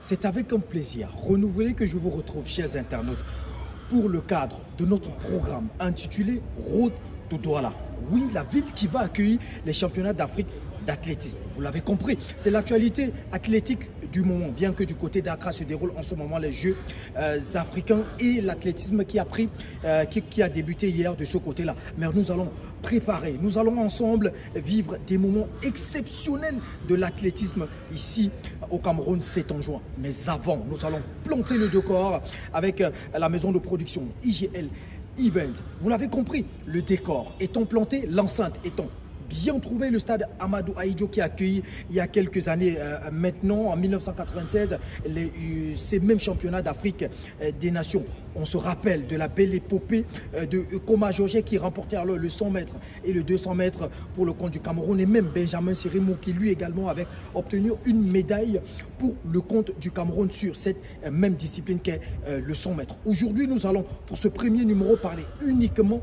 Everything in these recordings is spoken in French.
C'est avec un plaisir renouvelé que je vous retrouve, chers internautes, pour le cadre de notre programme intitulé Road to Douala. Oui, la ville qui va accueillir les championnats d'Afrique d'athlétisme. Vous l'avez compris, c'est l'actualité athlétique du moment, bien que du côté d'Accra se déroulent en ce moment les Jeux africains et l'athlétisme qui a débuté hier de ce côté-là. Mais nous allons préparer, nous allons ensemble vivre des moments exceptionnels de l'athlétisme ici au Cameroun, c'est en juin. Mais avant, nous allons planter le décor avec la maison de production IGL Event. Vous l'avez compris, le décor étant planté, l'enceinte étant bien trouvé, le stade Amadou Ahidjo qui a accueilli il y a quelques années maintenant, en 1996, ces mêmes championnats d'Afrique des Nations. On se rappelle de la belle épopée de Koma Georget qui remportait alors le 100 mètres et le 200 mètres pour le compte du Cameroun, et même Benjamin Sirimou qui lui également avait obtenu une médaille pour le compte du Cameroun sur cette même discipline qu'est le 100 mètres. Aujourd'hui, nous allons pour ce premier numéro parler uniquement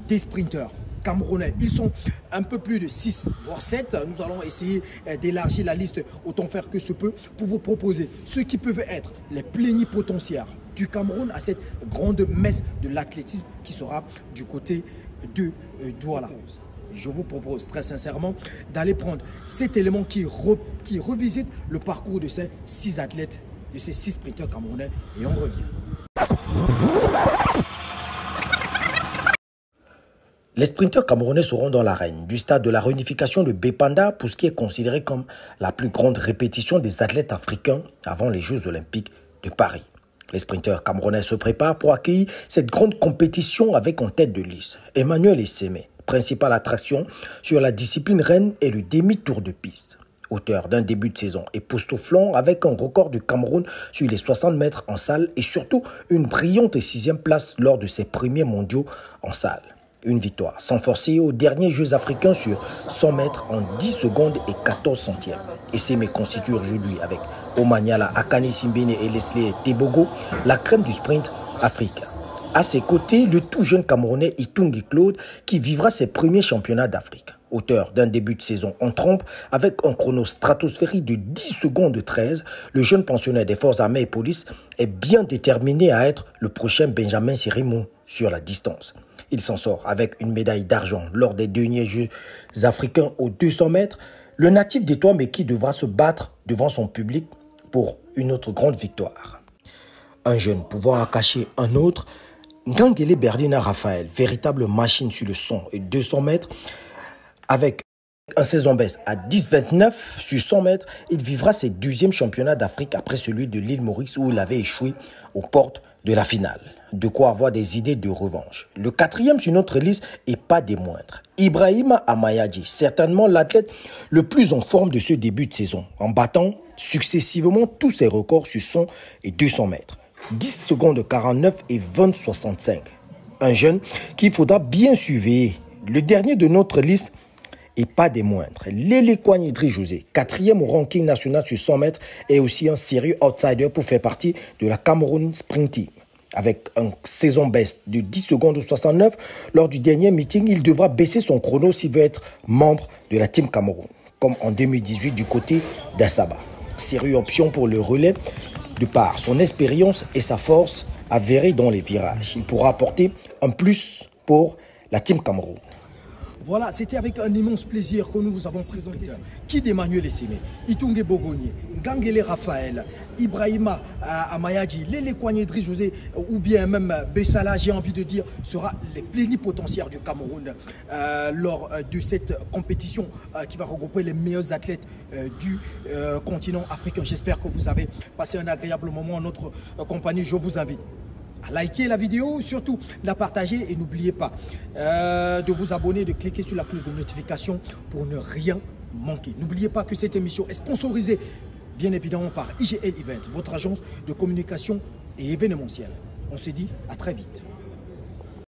des sprinteurs camerounais. Ils sont un peu plus de 6 voire 7. Nous allons essayer d'élargir la liste autant faire que ce peut pour vous proposer ceux qui peuvent être les plénipotentiaires du Cameroun à cette grande messe de l'athlétisme qui sera du côté de Douala. Je vous propose très sincèrement d'aller prendre cet élément qui revisite le parcours de ces 6 athlètes, de ces 6 sprinteurs camerounais, et on revient. Les sprinteurs camerounais seront dans l'arène du stade de la réunification de Bépanda pour ce qui est considéré comme la plus grande répétition des athlètes africains avant les Jeux Olympiques de Paris. Les sprinteurs camerounais se préparent pour accueillir cette grande compétition avec en tête de liste Emmanuel Essémé, principale attraction sur la discipline reine et le demi-tour de piste. Auteur d'un début de saison époustouflant avec un record du Cameroun sur les 60 mètres en salle et surtout une brillante 6e place lors de ses premiers mondiaux en salle. Une victoire sans forcer aux derniers Jeux africains sur 100 mètres en 10 secondes et 14 centièmes. Essémé constitue aujourd'hui avec Omanyala, Akani Simbene et Leslie Tebogo la crème du sprint africain. À ses côtés, le tout jeune Camerounais Itungi Claude qui vivra ses premiers championnats d'Afrique. Auteur d'un début de saison en trompe avec un chrono stratosphérique de 10 secondes 13, le jeune pensionnaire des forces armées et police est bien déterminé à être le prochain Benjamin Sirimou sur la distance. Il s'en sort avec une médaille d'argent lors des derniers Jeux africains aux 200 mètres. Le natif d'Etoile qui devra se battre devant son public pour une autre grande victoire. Un jeune pouvant cacher un autre, Ngangele Berdina Raphaël, véritable machine sur le 100 et 200 mètres, avec un saison best à 10,29 sur 100 mètres, il vivra ses 12e championnats d'Afrique après celui de l'île Maurice où il avait échoué aux portes de la finale. De quoi avoir des idées de revanche. Le 4e sur notre liste et pas des moindres. Ibrahima Amayadji, certainement l'athlète le plus en forme de ce début de saison, en battant successivement tous ses records sur 100 et 200 mètres. 10 secondes 49 et 20,65. Un jeune qu'il faudra bien surveiller. Le dernier de notre liste et pas des moindres. Lélé Kouanidri José, 4e au ranking national sur 100 mètres, est aussi un sérieux outsider pour faire partie de la Cameroun Sprint Team. Avec un saison best de 10 secondes 69, lors du dernier meeting, il devra baisser son chrono s'il veut être membre de la Team Cameroun, comme en 2018 du côté d'Assaba. Sérieuse option pour le relais, de par son expérience et sa force avérée dans les virages. Il pourra apporter un plus pour la Team Cameroun. Voilà, c'était avec un immense plaisir que nous vous avons présenté Kid Emmanuel Essémé, Itunge Bogogné, Ngangele Raphaël, Ibrahima Amayadji, Lélé Kouanidri José, ou bien même Bessala, j'ai envie de dire, sera les plénipotentiaires du Cameroun lors de cette compétition qui va regrouper les meilleurs athlètes du continent africain. J'espère que vous avez passé un agréable moment en notre compagnie. Je vous invite à liker la vidéo, surtout la partager et n'oubliez pas de vous abonner, de cliquer sur la cloche de notification pour ne rien manquer. N'oubliez pas que cette émission est sponsorisée bien évidemment par IGL Event, votre agence de communication et événementielle. On se dit à très vite.